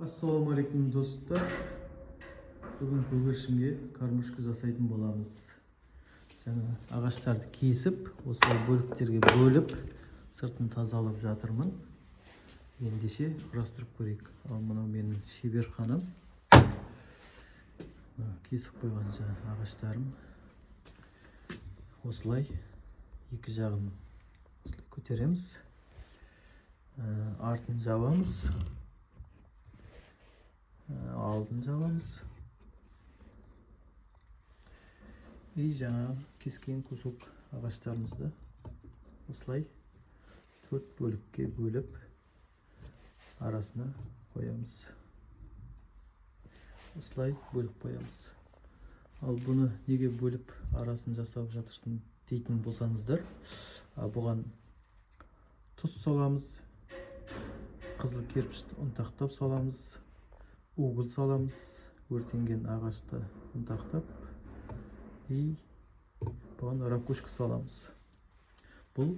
Assalamu alaikum dostlar. Бүгін көгершінге кормушка жасайтын боламыз. Жаңа ағаштарды кесіп, осылай бөліктерге бөліп, сыртын тазалап жатырмын. Ендеше құрастырып көрейік. Ал мынау менің шеберханам. Кесіп қойған жаңа ағаштарым. Осылай екі жағын осылай көтереміз. Артын жабамыз. Алдын жабамыз. И жаңа кескен кусок ағаштарымызды осылай 4 бөлікке бөліп арасына қоямыз. Осылай бөліп қоямыз. Ал бұны неге бөліп арасын жасап жатырсың дейтін болсаңыздар, бұған тұз саламыз, қызыл кірпішті ұнтақтап саламыз, угол саламыз, өртенген ағашты ұнтақтап, и бұған ракушка саламыз. Бұл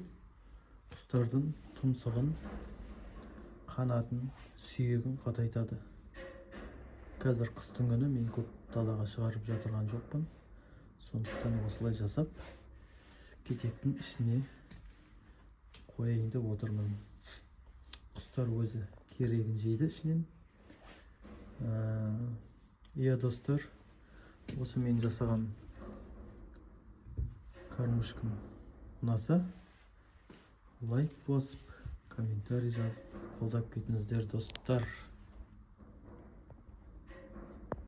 құстардың тұмсығын, қанатын, сүйегін қатайтады. Қазір қыстың күні мен көп далаға шығарып жатырған жоқпын. Сондықтан осылай жасап, кетектің ішіне қояйын деп отырмын. Құстар өзі керегін жейді ішінен. Иә достар, осы мен жасаған кормушкам ұнаса, лайк басып, комментарий жазып, қолдап кетіңіздер достар.